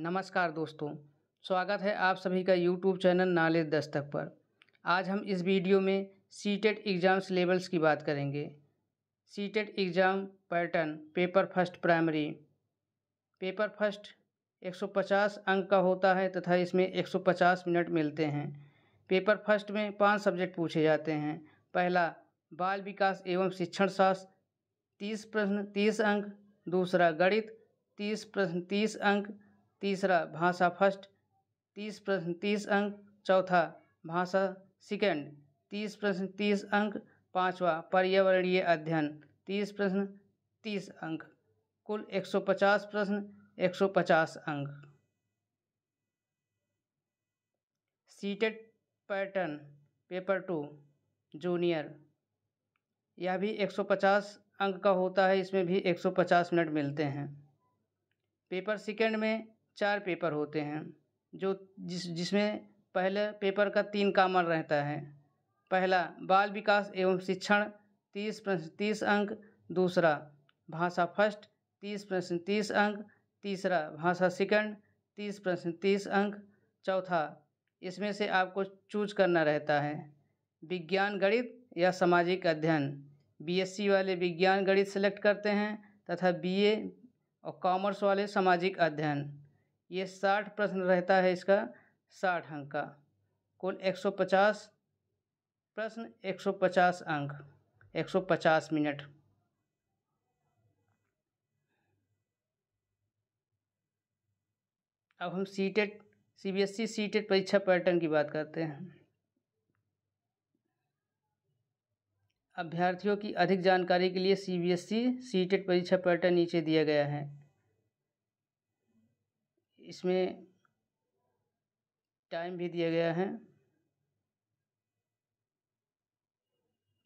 नमस्कार दोस्तों, स्वागत है आप सभी का यूट्यूब चैनल नॉलेज दस्तक पर। आज हम इस वीडियो में सीटेट एग्ज़ाम सिलेबस की बात करेंगे। CTET exam pattern paper first primary. Paper first 150 अंक का होता है तथा इसमें 150 मिनट मिलते हैं। पेपर फर्स्ट में 5 सब्जेक्ट पूछे जाते हैं। पहला बाल विकास एवं शिक्षण शास्त्र, 30 प्रश्न 30 अंक। दूसरा गणित, 30 प्रश्न 30 अंक। तीसरा भाषा फर्स्ट, 30 प्रश्न 30 अंक। चौथा भाषा सेकंड, 30 प्रश्न 30 अंक। पांचवा पर्यावरणीय अध्ययन, 30 प्रश्न 30 अंक। कुल 150 प्रश्न, 150 अंक। सीटेट पैटर्न पेपर 2 जूनियर, यह भी 150 अंक का होता है। इसमें भी 150 मिनट मिलते हैं। पेपर सेकंड में 4 पेपर होते हैं जिसमें पहले पेपर का 3 कॉमन रहता है। पहला बाल विकास एवं शिक्षण, 30 प्रश्न 30 अंक। दूसरा भाषा फर्स्ट, 30 प्रश्न 30 अंक। तीसरा भाषा सेकंड, 30 प्रश्न 30 अंक। चौथा इसमें से आपको चूज करना रहता है विज्ञान गणित या सामाजिक अध्ययन। बीएससी वाले विज्ञान गणित सेलेक्ट करते हैं तथा बीए और कॉमर्स वाले सामाजिक अध्ययन। ये 60 प्रश्न रहता है इसका, 60 अंक का। कुल 150 प्रश्न, 150 अंक, 150 मिनट। अब हम सीबीएसई सीटेट परीक्षा पैटर्न की बात करते हैं। अभ्यर्थियों की अधिक जानकारी के लिए सीबीएसई सीटेट परीक्षा पैटर्न नीचे दिया गया है। इसमें टाइम भी दिया गया है।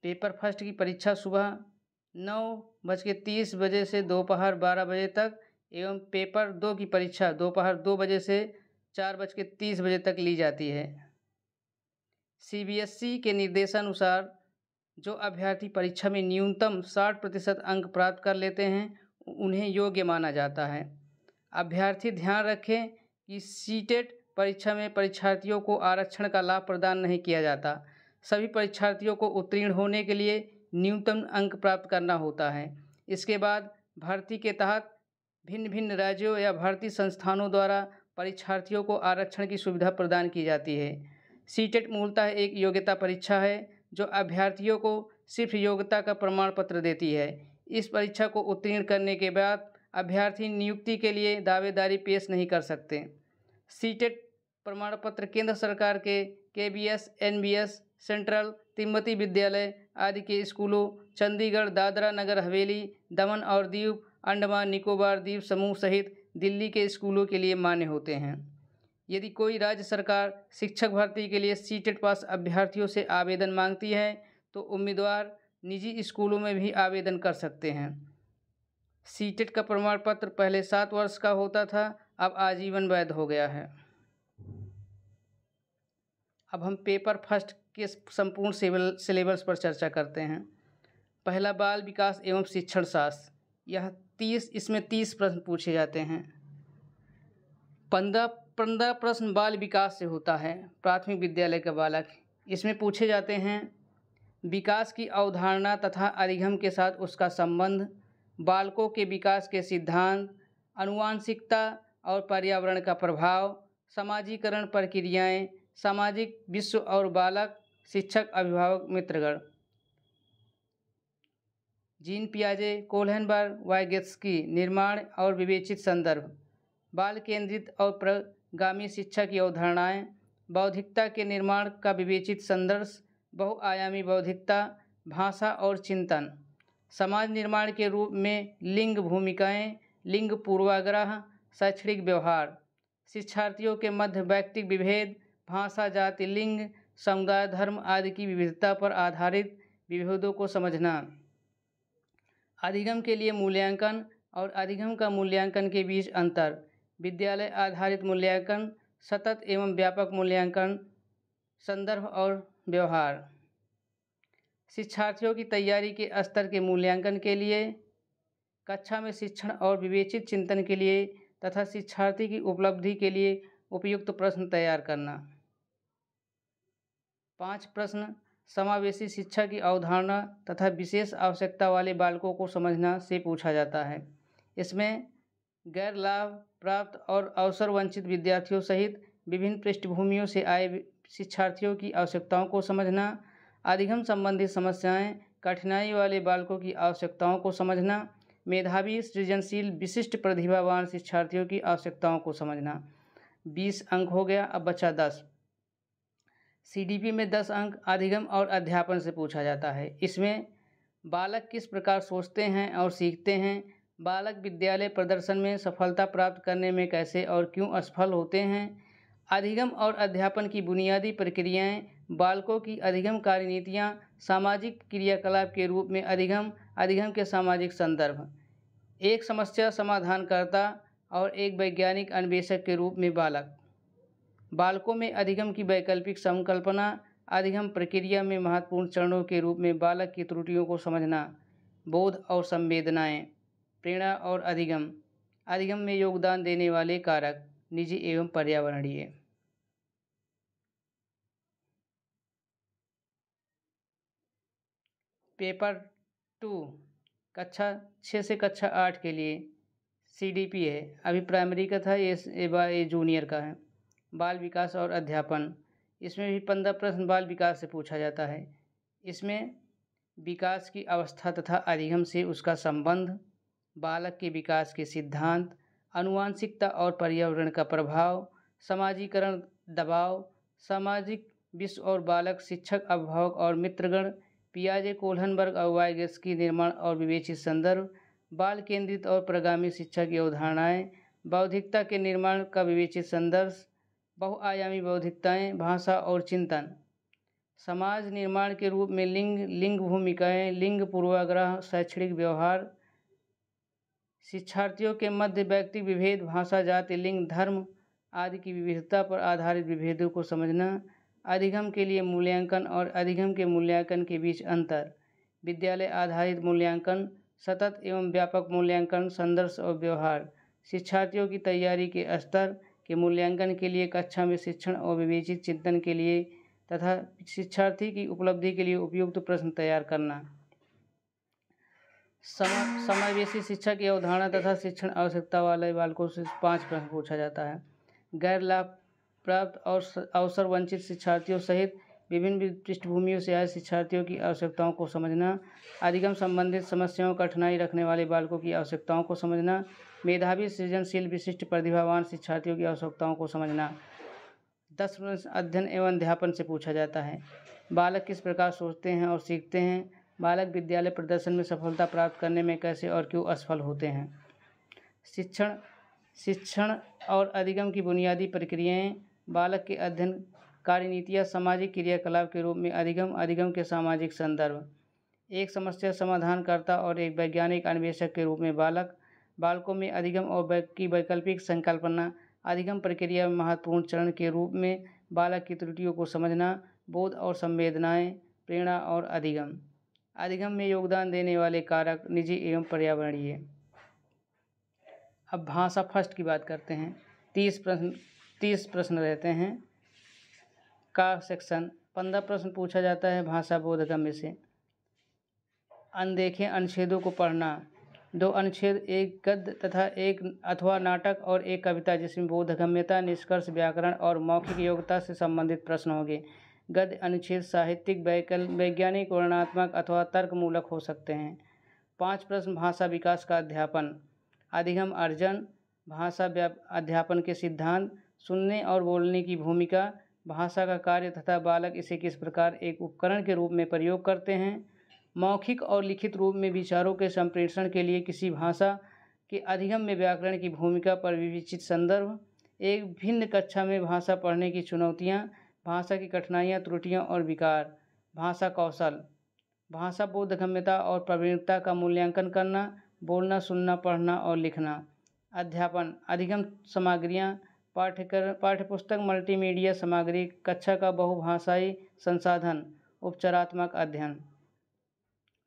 पेपर फर्स्ट की परीक्षा सुबह 9:30 बजे से दोपहर 12 बजे तक एवं पेपर 2 की परीक्षा दोपहर 2 बजे से 4:30 बजे तक ली जाती है। सीबीएसई के निर्देशानुसार जो अभ्यर्थी परीक्षा में न्यूनतम 60% अंक प्राप्त कर लेते हैं उन्हें योग्य माना जाता है। अभ्यर्थी ध्यान रखें कि सीटेट परीक्षा में परीक्षार्थियों को आरक्षण का लाभ प्रदान नहीं किया जाता। सभी परीक्षार्थियों को उत्तीर्ण होने के लिए न्यूनतम अंक प्राप्त करना होता है। इसके बाद भर्ती के तहत भिन्न भिन्न राज्यों या भर्ती संस्थानों द्वारा परीक्षार्थियों को आरक्षण की सुविधा प्रदान की जाती है। सीटेट मूलतः एक योग्यता परीक्षा है जो अभ्यर्थियों को सिर्फ योग्यता का प्रमाण पत्र देती है। इस परीक्षा को उत्तीर्ण करने के बाद अभ्यर्थी नियुक्ति के लिए दावेदारी पेश नहीं कर सकते। सीटेट प्रमाण पत्र केंद्र सरकार के केबीएस, एनबीएस, सेंट्रल, तिब्बती विद्यालय आदि के स्कूलों, चंडीगढ़, दादरा नगर हवेली, दमन और दीव, अंडमान निकोबार द्वीप समूह सहित दिल्ली के स्कूलों के लिए मान्य होते हैं। यदि कोई राज्य सरकार शिक्षक भर्ती के लिए सीटेट पास अभ्यर्थियों से आवेदन मांगती है तो उम्मीदवार निजी स्कूलों में भी आवेदन कर सकते हैं। सीटेट का प्रमाण पत्र पहले 7 वर्ष का होता था, अब आजीवन वैध हो गया है। अब हम पेपर फर्स्ट के संपूर्ण सिलेबस पर चर्चा करते हैं। पहला बाल विकास एवं शिक्षण शास्त्र, इसमें 30 प्रश्न पूछे जाते हैं। 15 प्रश्न बाल विकास से होता है, प्राथमिक विद्यालय का बालक। इसमें पूछे जाते हैं विकास की अवधारणा तथा अधिगम के साथ उसका संबंध, बालकों के विकास के सिद्धांत, आनुवंशिकता और पर्यावरण का प्रभाव, समाजीकरण प्रक्रियाएं, सामाजिक विश्व और बालक, शिक्षक, अभिभावक, मित्रगण। जीन पियाजे, कोल्हनबर्ग, वाइगेत्स्की, निर्माण और विवेचित संदर्भ, बाल केंद्रित और प्रगामी शिक्षा की अवधारणाएं, बौद्धिकता के निर्माण का विवेचित संदर्भ, बहुआयामी बौद्धिकता, भाषा और चिंतन, समाज निर्माण के रूप में लिंग भूमिकाएं, लिंग पूर्वाग्रह, शैक्षणिक व्यवहार, शिक्षार्थियों के मध्य व्यक्तिक विभेद, भाषा, जाति, लिंग, समुदाय, धर्म आदि की विविधता पर आधारित विभेदों को समझना, अधिगम के लिए मूल्यांकन और अधिगम का मूल्यांकन के बीच अंतर, विद्यालय आधारित मूल्यांकन, सतत एवं व्यापक मूल्यांकन, संदर्भ और व्यवहार, शिक्षार्थियों की तैयारी के स्तर के मूल्यांकन के लिए, कक्षा में शिक्षण और विवेचित चिंतन के लिए तथा शिक्षार्थी की उपलब्धि के लिए उपयुक्त प्रश्न तैयार करना। 5 प्रश्न समावेशी शिक्षा की अवधारणा तथा विशेष आवश्यकता वाले बालकों को समझना से पूछा जाता है। इसमें गैर लाभ प्राप्त और अवसर वंचित विद्यार्थियों सहित विभिन्न पृष्ठभूमियों से आए शिक्षार्थियों की आवश्यकताओं को समझना, अधिगम संबंधी समस्याएं, कठिनाई वाले बालकों की आवश्यकताओं को समझना, मेधावी सृजनशील विशिष्ट प्रतिभावान शिक्षार्थियों की आवश्यकताओं को समझना। 20 अंक हो गया, अब बचा 10। CDP में 10 अंक अधिगम और अध्यापन से पूछा जाता है। इसमें बालक किस प्रकार सोचते हैं और सीखते हैं, बालक विद्यालय प्रदर्शन में सफलता प्राप्त करने में कैसे और क्यों असफल होते हैं, अधिगम और अध्यापन की बुनियादी प्रक्रियाएं, बालकों की अधिगम कार्यनीतियां, सामाजिक क्रियाकलाप के रूप में अधिगम, अधिगम के सामाजिक संदर्भ, एक समस्या समाधानकर्ता और एक वैज्ञानिक अन्वेषक के रूप में बालक, बालकों में अधिगम की वैकल्पिक संकल्पना, अधिगम प्रक्रिया में महत्वपूर्ण चरणों के रूप में बालक की त्रुटियों को समझना, बोध और संवेदनाएं, प्रेरणा और अधिगम, अधिगम में योगदान देने वाले कारक, निजी एवं पर्यावरणीय। पेपर 2 कक्षा 6 से कक्षा 8 के लिए CDP है। अभी प्राइमरी का था, ये जूनियर का है। बाल विकास और अध्यापन, इसमें भी 15 प्रश्न बाल विकास से पूछा जाता है। इसमें विकास की अवस्था तथा अधिगम से उसका संबंध, बालक के विकास के सिद्धांत, आनुवंशिकता और पर्यावरण का प्रभाव, समाजीकरण दबाव, सामाजिक विश्व और बालक, शिक्षक अभिभावक और मित्रगण, पियाजे कोल्हनबर्ग और वाइगस्की निर्माण और विवेचित संदर्भ, बाल केंद्रित और प्रगामी शिक्षा की अवधारणाएं, बौद्धिकता के निर्माण का विवेचित संदर्भ, बहुआयामी बौद्धिकताएं, भाषा और चिंतन, समाज निर्माण के रूप में लिंग भूमिकाएं, लिंग पूर्वाग्रह, शैक्षणिक व्यवहार, शिक्षार्थियों के मध्य व्यक्तिगत विभेद, भाषा, जाति, लिंग, धर्म आदि की विविधता पर आधारित विभेदों को समझना, अधिगम के लिए मूल्यांकन और अधिगम के मूल्यांकन के बीच अंतर, विद्यालय आधारित मूल्यांकन, सतत एवं व्यापक मूल्यांकन, संदर्भ और व्यवहार, शिक्षार्थियों की तैयारी के स्तर के मूल्यांकन के लिए कक्षा में शिक्षण और विवेचित चिंतन के लिए तथा शिक्षार्थी की उपलब्धि के लिए उपयुक्त प्रश्न तैयार करना। समावेशी शिक्षा की अवधारणा तथा शिक्षण आवश्यकता वाले बालकों से 5 प्रश्न पूछा जाता है। गैर लाभ प्राप्त और अवसर वंचित शिक्षार्थियों सहित विभिन्न पृष्ठभूमियों से आए शिक्षार्थियों की आवश्यकताओं को समझना, अधिगम संबंधित समस्याओं कठिनाई रखने वाले बालकों की आवश्यकताओं को समझना, मेधावी सृजनशील विशिष्ट प्रतिभावान शिक्षार्थियों की आवश्यकताओं को समझना। 10 प्रश्न अध्ययन एवं अध्यापन से पूछा जाता है। बालक किस प्रकार सोचते हैं और सीखते हैं, बालक विद्यालय प्रदर्शन में सफलता प्राप्त करने में कैसे और क्यों असफल होते हैं, शिक्षण और अधिगम की बुनियादी प्रक्रियाएं, बालक के अध्ययन कार्यनीतियाँ, सामाजिक क्रियाकलाप के रूप में अधिगम, अधिगम के सामाजिक संदर्भ, एक समस्या समाधानकर्ता और एक वैज्ञानिक अन्वेषक के रूप में बालक, बालकों में अधिगम और की वैकल्पिक संकल्पना, अधिगम प्रक्रिया में महत्वपूर्ण चरण के रूप में बालक की त्रुटियों को समझना, बोध और संवेदनाएं, प्रेरणा और अधिगम, अधिगम में योगदान देने वाले कारक, निजी एवं पर्यावरणीय। अब भाषा फर्स्ट की बात करते हैं। 30 प्रश्न रहते हैं का सेक्शन। 15 प्रश्न पूछा जाता है भाषा बोधगम्य से। अनदेखे अनुच्छेदों को पढ़ना। 2 अनुच्छेद, एक गद्य तथा एक अथवा नाटक और एक कविता, जिसमें बोधगम्यता, निष्कर्ष, व्याकरण और मौखिक योग्यता से संबंधित प्रश्न होंगे। गद्य अनुच्छेद साहित्यिक, वैज्ञानिक, वर्णनात्मक अथवा तर्कमूलक हो सकते हैं। 5 प्रश्न भाषा विकास का अध्यापन, अधिगम अर्जन, भाषा अध्यापन के सिद्धांत, सुनने और बोलने की भूमिका, भाषा का कार्य तथा बालक इसे किस प्रकार एक उपकरण के रूप में प्रयोग करते हैं, मौखिक और लिखित रूप में विचारों के संप्रेषण के लिए किसी भाषा के अधिगम में व्याकरण की भूमिका पर विवेचित संदर्भ, एक भिन्न कक्षा में भाषा पढ़ने की चुनौतियाँ, भाषा की कठिनाइयाँ, त्रुटियाँ और विकार, भाषा कौशल, भाषा बोधगम्यता और प्रवीणता का मूल्यांकन करना, बोलना, सुनना, पढ़ना और लिखना। अध्यापन, अधिगम सामग्रियाँ, पाठ्यपुस्तक, मल्टीमीडिया सामग्री, कक्षा का बहुभाषाई संसाधन, उपचारात्मक अध्ययन।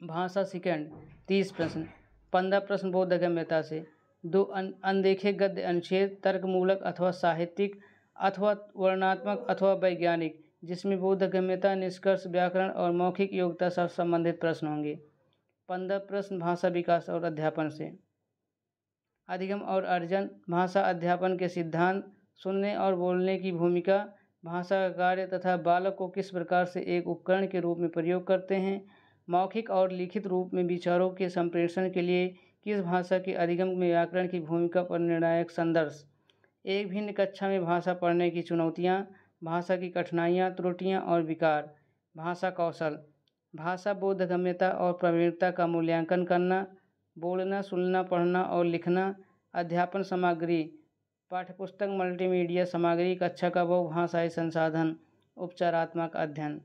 भाषा सेकंड, 30 प्रश्न, 15 प्रश्न बोधगम्यता से। 2 अनदेखे गद्य अनुच्छेद तर्कमूलक अथवा साहित्यिक अथवा वर्णनात्मक अथवा वैज्ञानिक, जिसमें बोधगम्यता, निष्कर्ष, व्याकरण और मौखिक योग्यता से संबंधित प्रश्न होंगे। 15 प्रश्न भाषा विकास और अध्यापन से। अधिगम और अर्जन, भाषा अध्यापन के सिद्धांत, सुनने और बोलने की भूमिका, भाषा का कार्य तथा बालक को किस प्रकार से एक उपकरण के रूप में प्रयोग करते हैं, मौखिक और लिखित रूप में विचारों के संप्रेषण के लिए किस भाषा के अधिगम में व्याकरण की भूमिका पर निर्णायक संदर्भ, एक भिन्न कक्षा में भाषा पढ़ने की चुनौतियाँ, भाषा की कठिनाइयाँ, त्रुटियाँ और विकार, भाषा कौशल, भाषा बोधगम्यता और प्रवीणता का मूल्यांकन करना, बोलना, सुनना, पढ़ना और लिखना, अध्यापन सामग्री, पाठ्यपुस्तक, मल्टीमीडिया सामग्री, कक्षा का बहुभाषाई संसाधन, उपचारात्मक अध्ययन।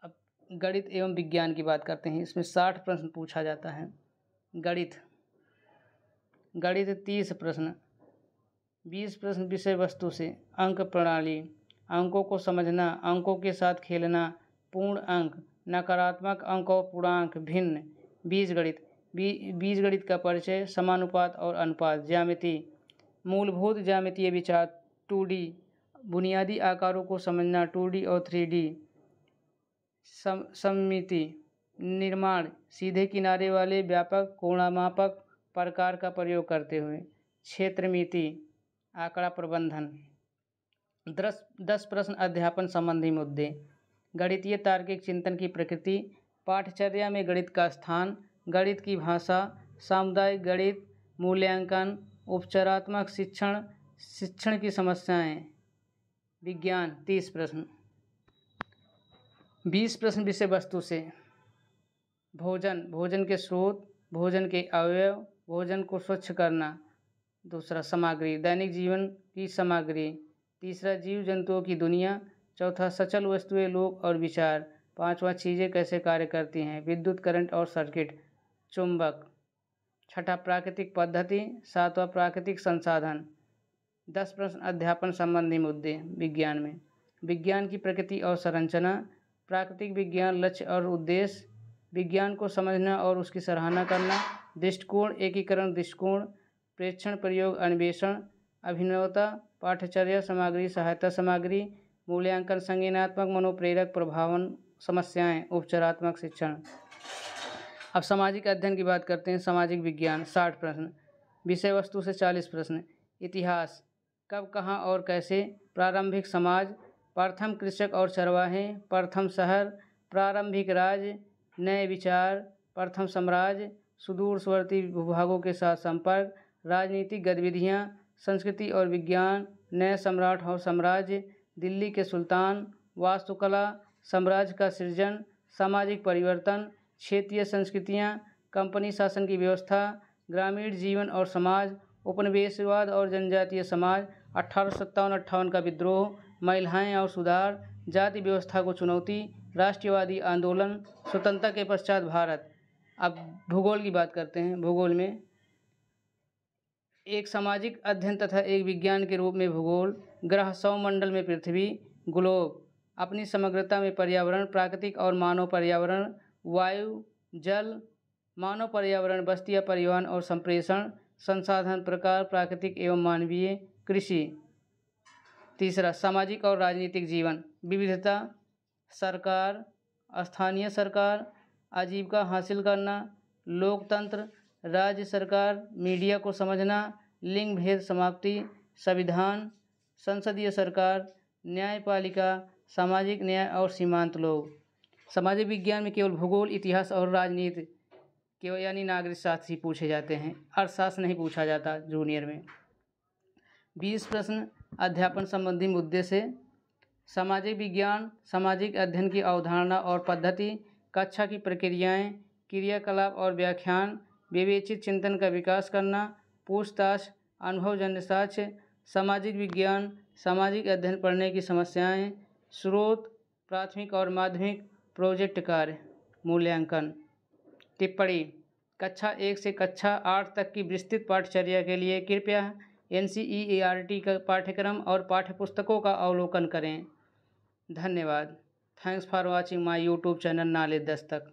अब गणित एवं विज्ञान की बात करते हैं। इसमें 60 प्रश्न पूछा जाता है। गणित 30 प्रश्न, 20 प्रश्न विषय वस्तु से। अंक प्रणाली, अंकों को समझना, अंकों के साथ खेलना, पूर्ण अंक, नकारात्मक अंक और पूर्णांक, भिन्न। बीजगणित का परिचय, समानुपात और अनुपात, ज्यामिति, मूलभूत ज्यामितीय विचार, 2D, बुनियादी आकारों को समझना, 2D और 3D, सममिति, निर्माण, सीधे किनारे वाले व्यापक कोणमापक प्रकार का प्रयोग करते हुए, क्षेत्रमिति, आंकड़ा प्रबंधन। 10 प्रश्न अध्यापन संबंधी मुद्दे। गणितीय तार्किक चिंतन की प्रकृति, पाठचर्या में गणित का स्थान, गणित की भाषा, सामुदायिक गणित, मूल्यांकन, उपचारात्मक शिक्षण की समस्याएं। विज्ञान 30 प्रश्न, 20 प्रश्न विषय वस्तु से। भोजन के स्रोत, भोजन के अवयव, भोजन को स्वच्छ करना। दूसरा सामग्री, दैनिक जीवन की सामग्री। तीसरा जीव जंतुओं की दुनिया। चौथा सचल वस्तुएं, लोग और विचार। पांचवा चीज़ें कैसे कार्य करती हैं, विद्युत, करंट और सर्किट, चुंबक। छठा प्राकृतिक पद्धति। सातवां प्राकृतिक संसाधन। 10 प्रश्न अध्यापन संबंधी मुद्दे। विज्ञान में विज्ञान की प्रकृति और संरचना, प्राकृतिक विज्ञान, लक्ष्य और उद्देश्य, विज्ञान को समझना और उसकी सराहना करना, दृष्टिकोण, एकीकरण दृष्टिकोण, प्रेक्षण, प्रयोग, अन्वेषण, अभिनवता, पाठचर्या सामग्री, सहायता सामग्री, मूल्यांकन, संज्ञानात्मक, मनोप्रेरक, प्रभावन, समस्याएं, उपचारात्मक शिक्षण। अब सामाजिक अध्ययन की बात करते हैं। सामाजिक विज्ञान 60 प्रश्न, विषय वस्तु से 40 प्रश्न। इतिहास, कब, कहाँ और कैसे, प्रारंभिक समाज, प्रथम कृषक और चरवाहे, प्रथम शहर, प्रारंभिक राज्य, नए विचार, प्रथम साम्राज्य, सुदूरवर्ती भूभागों के साथ संपर्क, राजनीतिक गतिविधियाँ, संस्कृति और विज्ञान, नए सम्राट और साम्राज्य, दिल्ली के सुल्तान, वास्तुकला, साम्राज्य का सृजन, सामाजिक परिवर्तन, क्षेत्रीय संस्कृतियाँ, कंपनी शासन की व्यवस्था, ग्रामीण जीवन और समाज, उपनिवेशवाद और जनजातीय समाज, 1857-58 का विद्रोह, महिलाएं और सुधार, जाति व्यवस्था को चुनौती, राष्ट्रवादी आंदोलन, स्वतंत्रता के पश्चात भारत। अब भूगोल की बात करते हैं। भूगोल में एक सामाजिक अध्ययन तथा एक विज्ञान के रूप में भूगोल, ग्रह, सौरमंडल में पृथ्वी, ग्लोब, अपनी समग्रता में पर्यावरण, प्राकृतिक और मानव पर्यावरण, वायु, जल, मानव पर्यावरण, बस्तियाँ, परिवहन और संप्रेषण, संसाधन प्रकार, प्राकृतिक एवं मानवीय, कृषि। तीसरा सामाजिक और राजनीतिक जीवन, विविधता, सरकार, स्थानीय सरकार, आजीविका हासिल करना, लोकतंत्र, राज्य सरकार, मीडिया को समझना, लिंग भेद समाप्ति, संविधान, संसदीय सरकार, न्यायपालिका, सामाजिक न्याय और सीमांत लोग। सामाजिक विज्ञान में केवल भूगोल, इतिहास और राजनीति केवल यानी नागरिक शास्त्र ही पूछे जाते हैं, अर्थशास्त्र नहीं पूछा जाता जूनियर में। 20 प्रश्न अध्यापन संबंधी मुद्दे से। सामाजिक विज्ञान, सामाजिक अध्ययन की अवधारणा और पद्धति, कक्षा की प्रक्रियाएं, क्रियाकलाप और व्याख्यान, विवेचित चिंतन का विकास करना, पूछताछ, अनुभवजन्य साक्ष्य, सामाजिक विज्ञान, सामाजिक अध्ययन पढ़ने की समस्याएं, स्रोत, प्राथमिक और माध्यमिक प्रोजेक्ट कार्य, मूल्यांकन। टिप्पणी, कक्षा 1 से कक्षा 8 तक की विस्तृत पाठचर्या के लिए कृपया NCERT का पाठ्यक्रम और पाठ्यपुस्तकों का अवलोकन करें। धन्यवाद। Thanks for watching my YouTube channel knowledge Dastak.